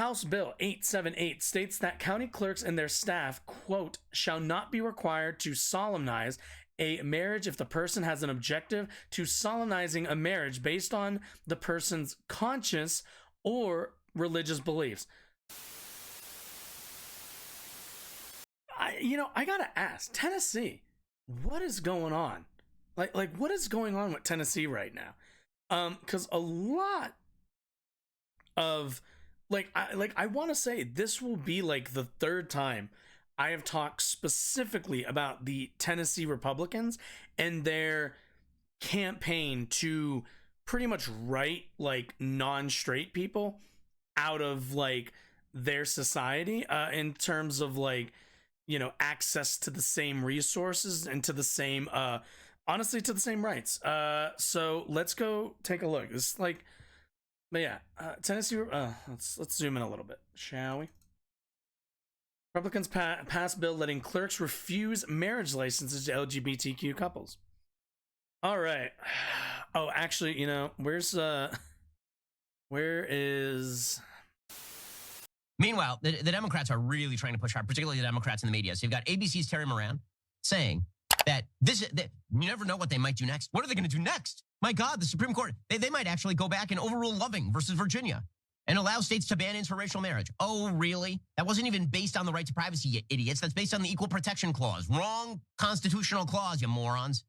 House Bill 878 states that county clerks and their staff, quote, shall not be required to solemnize a marriage if the person has an objective to solemnizing a marriage based on the person's conscience or religious beliefs. I gotta ask, Tennessee, what is going on? Like what is going on with Tennessee right now? Because a lot of I want to say this will be like the third time I have talked specifically about the Tennessee Republicans and their campaign to pretty much write like non-straight people out of like their society in terms of like, access to the same resources and to the same honestly to the same rights. So let's go take a look. It's like, but yeah, Tennessee, let's zoom in a little bit, shall we? Republicans pass bill letting clerks refuse marriage licenses to LGBTQ couples. All right. Oh, actually, where is... Meanwhile, the Democrats are really trying to push hard, particularly the Democrats in the media. So you've got ABC's Terry Moran saying that you never know what they might do next. What are they going to do next? My God, the Supreme Court, they might actually go back and overrule Loving versus Virginia and allow states to ban interracial marriage. Oh, really? That wasn't even based on the right to privacy, you idiots. That's based on the Equal Protection Clause. Wrong constitutional clause, you morons.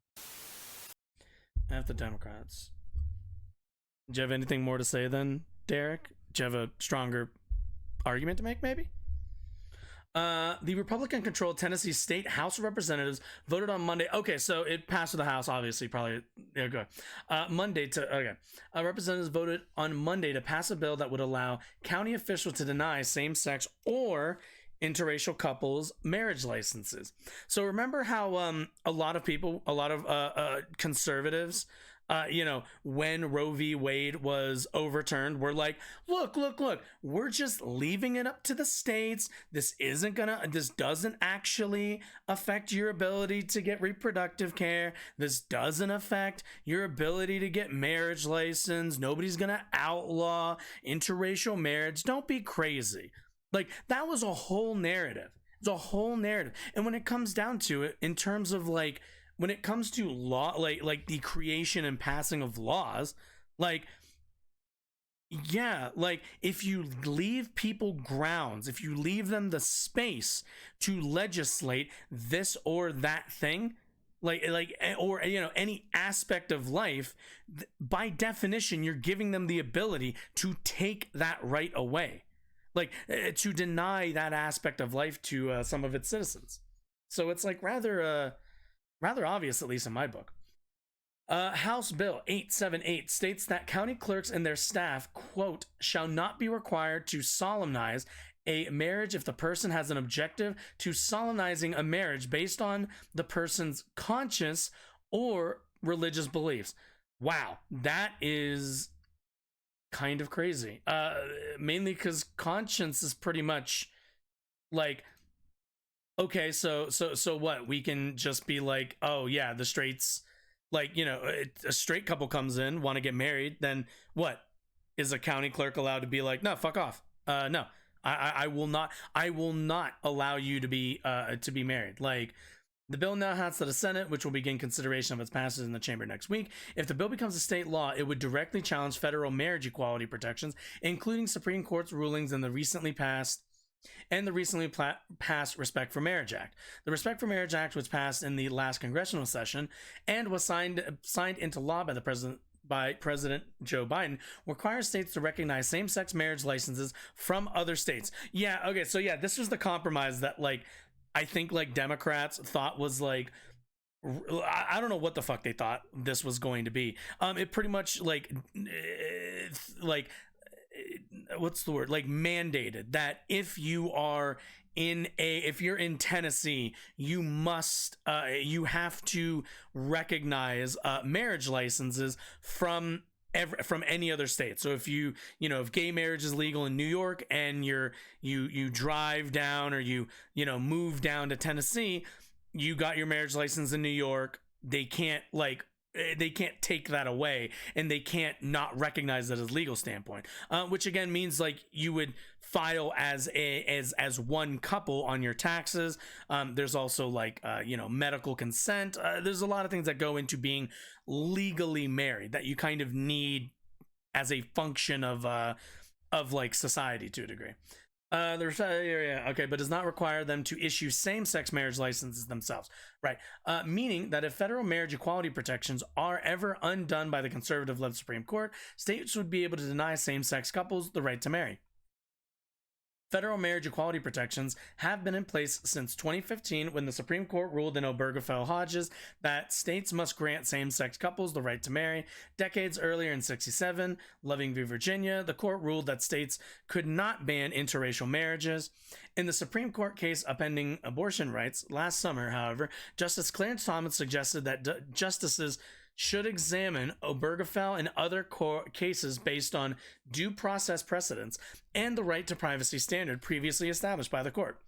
F the Democrats. Do you have anything more to say then, Derek? Do you have a stronger argument to make, maybe? The Republican-controlled Tennessee State House of Representatives voted on Monday. Okay, so it passed to the House, obviously, probably. Yeah, go ahead. Representatives voted on Monday to pass a bill that would allow county officials to deny same-sex or interracial couples marriage licenses. So remember how a lot of conservatives, when Roe v. Wade was overturned, we're like, look, we're just leaving it up to the states. This doesn't actually affect your ability to get reproductive care. This doesn't affect your ability to get marriage license. Nobody's gonna outlaw interracial marriage. Don't be crazy. Like, that was a whole narrative. It's a whole narrative. And when it comes down to it, in terms of like, when it comes to law, like the creation and passing of laws, like, yeah, like if you leave people grounds, if you leave them the space to legislate this or that thing, or any aspect of life, by definition, you're giving them the ability to take that right away, like to deny that aspect of life to some of its citizens. So it's like rather obvious, at least in my book. House Bill 878 states that county clerks and their staff, quote, shall not be required to solemnize a marriage if the person has an objective to solemnizing a marriage based on the person's conscience or religious beliefs. Wow, that is kind of crazy. Mainly because conscience is pretty much like, okay, so what? We can just be like, oh yeah, the straights, like, a straight couple comes in, want to get married, then what? Is a county clerk allowed to be like, no, fuck off? No, I will not allow you to be married. Like, the bill now has to the Senate, which will begin consideration of its passage in the chamber next week. If the bill becomes a state law, it would directly challenge federal marriage equality protections, including Supreme Court's rulings and the recently passed Respect for Marriage Act. The Respect for Marriage Act was passed in the last congressional session and was signed into law by President Joe Biden, requires states to recognize same-sex marriage licenses from other states. Yeah, okay, so yeah, this was the compromise that, like, I think, like, Democrats thought was, like, I don't know what the fuck they thought this was going to be. It pretty much, what's the word? Like, mandated that if you're in Tennessee, you have to recognize marriage licenses from any other state. So if if gay marriage is legal in New York and you drive down or you move down to Tennessee, you got your marriage license in New York, they can't take that away, and they can't not recognize that as legal standpoint, which again means like you would file as one couple on your taxes. There's also like medical consent. There's a lot of things that go into being legally married that you kind of need as a function of like society to a degree. Okay, but does not require them to issue same-sex marriage licenses themselves, right? Meaning that if federal marriage equality protections are ever undone by the conservative-led Supreme Court, states would be able to deny same-sex couples the right to marry. Federal marriage equality protections have been in place since 2015 when the Supreme Court ruled in Obergefell Hodges that states must grant same-sex couples the right to marry. Decades earlier in 1967, Loving v. Virginia, the court ruled that states could not ban interracial marriages. In the Supreme Court case upending abortion rights last summer, however, Justice Clarence Thomas suggested that justices should examine Obergefell and other cases based on due process precedents and the right to privacy standard previously established by the court.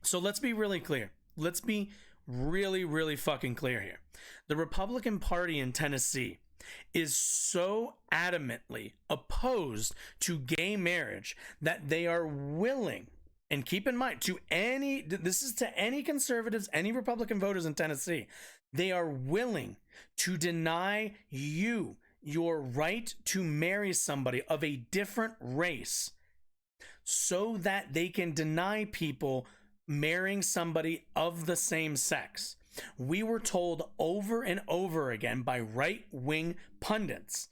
So let's be really clear. Let's be really, really fucking clear here. The Republican Party in Tennessee is so adamantly opposed to gay marriage that they are willing, and keep in mind, this is to any conservatives, any Republican voters in Tennessee, they are willing to deny you your right to marry somebody of a different race so that they can deny people marrying somebody of the same sex. We were told over and over again by right-wing pundits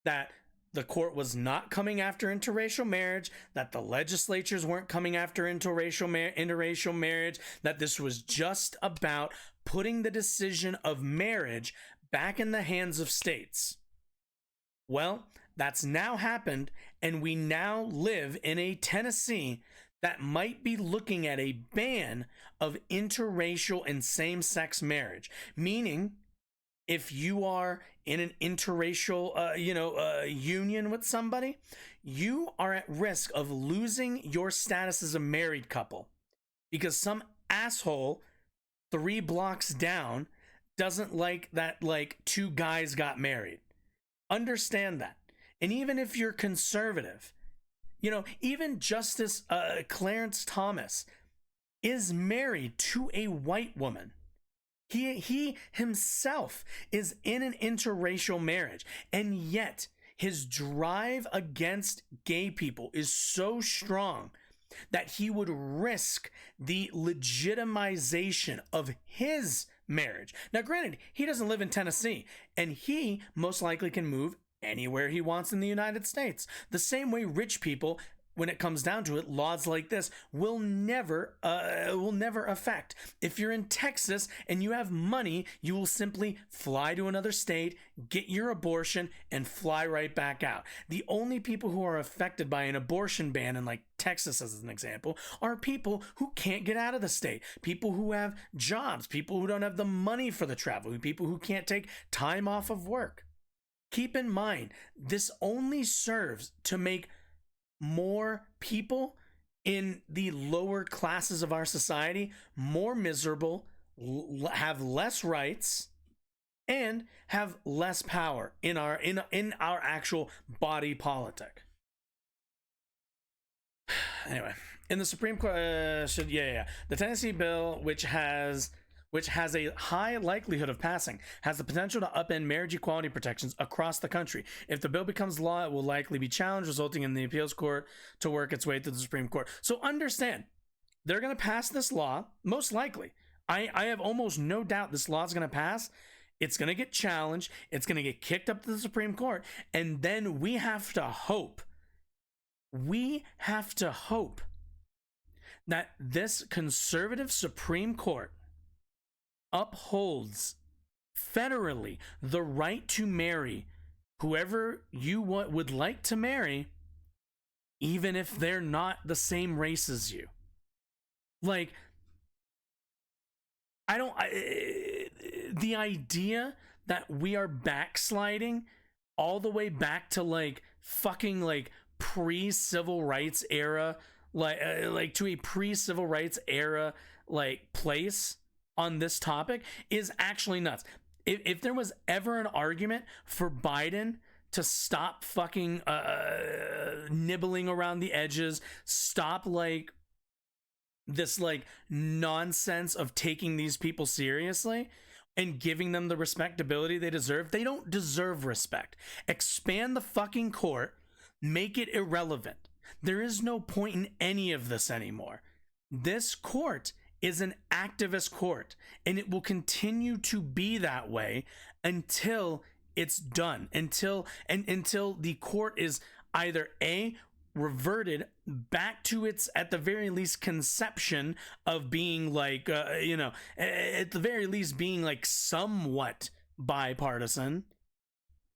that the court was not coming after interracial marriage, that the legislatures weren't coming after interracial marriage, that this was just about putting the decision of marriage back in the hands of states. Well, that's now happened, and we now live in a Tennessee that might be looking at a ban of interracial and same-sex marriage, meaning if you are in an interracial union with somebody, you are at risk of losing your status as a married couple because some asshole 3 blocks down doesn't like that like 2 guys got married. Understand that. And even if you're conservative, even Justice Clarence Thomas is married to a white woman. He himself is in an interracial marriage, and yet his drive against gay people is so strong that he would risk the legitimization of his marriage. Now, granted, he doesn't live in Tennessee, and he most likely can move anywhere he wants in the United States. The same way rich people, when it comes down to it, laws like this will never affect. If you're in Texas and you have money, you will simply fly to another state, get your abortion, and fly right back out. The only people who are affected by an abortion ban in like Texas, as an example, are people who can't get out of the state, people who have jobs, people who don't have the money for the travel, people who can't take time off of work. Keep in mind, this only serves to make more people in the lower classes of our society more miserable, have less rights, and have less power in our actual body politic. Anyway, in the Supreme Court, the Tennessee bill, which has a high likelihood of passing, has the potential to upend marriage equality protections across the country. If the bill becomes law, it will likely be challenged, resulting in the appeals court to work its way through the Supreme Court. So understand, they're going to pass this law, most likely. I have almost no doubt this law is going to pass. It's going to get challenged. It's going to get kicked up to the Supreme Court. And then we have to hope that this conservative Supreme Court upholds federally the right to marry whoever you would like to marry, even if they're not the same race as you. Like, the idea that we are backsliding all the way back to like fucking like pre-civil rights era, like to a pre-civil rights era like place on this topic is actually nuts. If there was ever an argument for Biden to stop fucking nibbling around the edges, stop like this like nonsense of taking these people seriously and giving them the respectability they deserve. They don't deserve respect. Expand the fucking court, make it irrelevant. There is no point in any of this anymore. This court is an activist court, and it will continue to be that way until it's done, until the court is either A, reverted back to its, at the very least, conception of being like at the very least being like somewhat bipartisan.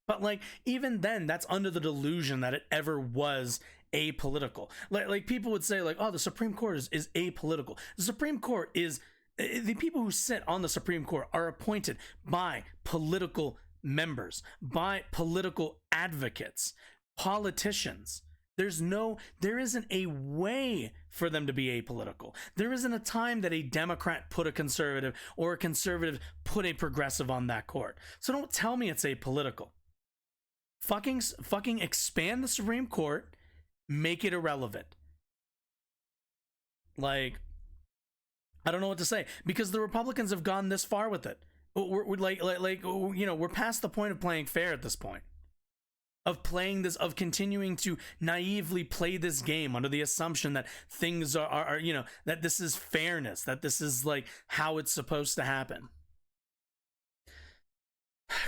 But like even then, that's under the delusion that it ever was apolitical. Like people would say like, oh, the Supreme Court is apolitical. The Supreme Court is, the people who sit on the Supreme Court are appointed by political members, by political advocates, politicians. There isn't a way for them to be apolitical. There isn't a time that a Democrat put a conservative or a conservative put a progressive on that court. So don't tell me it's apolitical. Fucking expand the Supreme Court, make it irrelevant. Like, I don't know what to say, because the Republicans have gone this far with it. We're we're past the point of playing fair at this point. Of playing this, of continuing to naively play this game under the assumption that things are that this is fairness, that this is like how it's supposed to happen.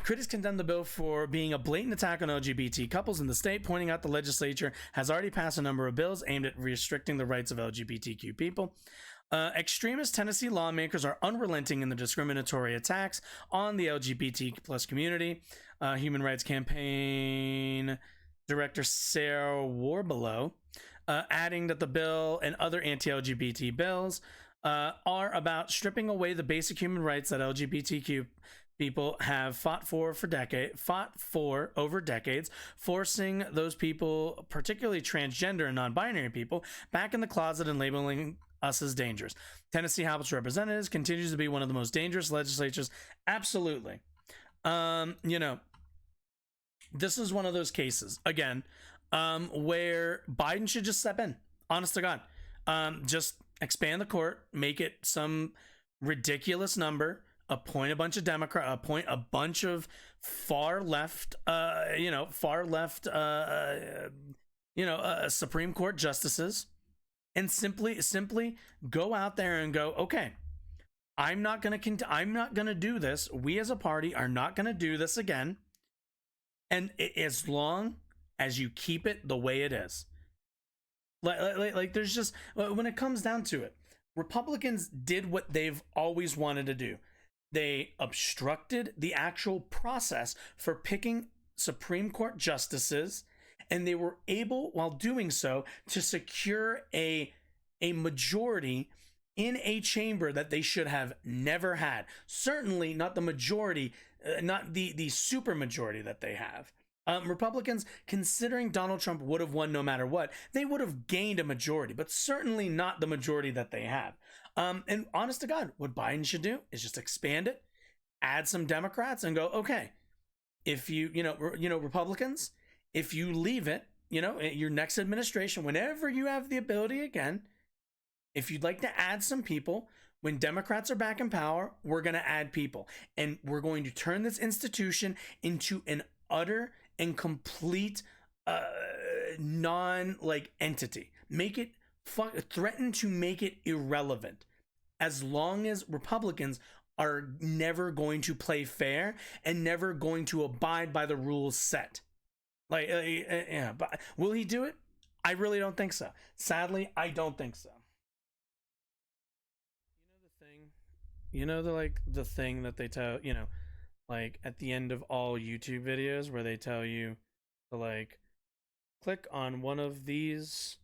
Critics condemn the bill for being a blatant attack on LGBT couples in the state, pointing out the legislature has already passed a number of bills aimed at restricting the rights of LGBTQ people. Extremist Tennessee lawmakers are unrelenting in the discriminatory attacks on the LGBT plus community. Human Rights Campaign Director Sarah Warbelow, adding that the bill and other anti-LGBT bills are about stripping away the basic human rights that LGBTQ people have fought for over decades, forcing those people, particularly transgender and non-binary people, back in the closet and labeling us as dangerous. Tennessee House of Representatives continues to be one of the most dangerous legislatures. Absolutely. This is one of those cases, again, where Biden should just step in. Honest to God. Just expand the court, make it some ridiculous number, appoint a bunch of appoint a bunch of far left Supreme Court justices, and simply go out there and go, okay, I'm not gonna do this. We as a party are not gonna do this again. And as long as you keep it the way it is, like there's just, when it comes down to it, Republicans did what they've always wanted to do. They obstructed the actual process for picking Supreme Court justices, and they were able, while doing so, to secure a majority in a chamber that they should have never had. Certainly not the majority, not the super majority that they have. Republicans, considering Donald Trump would have won no matter what, they would have gained a majority, but certainly not the majority that they have. And honest to God, what Biden should do is just expand it, add some Democrats, and go, okay, if Republicans, if you leave it, your next administration, whenever you have the ability again, if you'd like to add some people, when Democrats are back in power, we're going to add people. And we're going to turn this institution into an utter and complete entity. Make it threaten to make it irrelevant, as long as Republicans are never going to play fair and never going to abide by the rules set. But will he do it? I really don't think so. Sadly, I don't think so. The thing that they tell, like at the end of all YouTube videos where they tell you to like click on one of these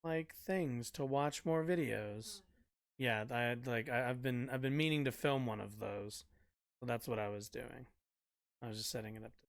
like things to watch more videos. Yeah, I've been meaning to film one of those. So that's what I was doing. I was just setting it up to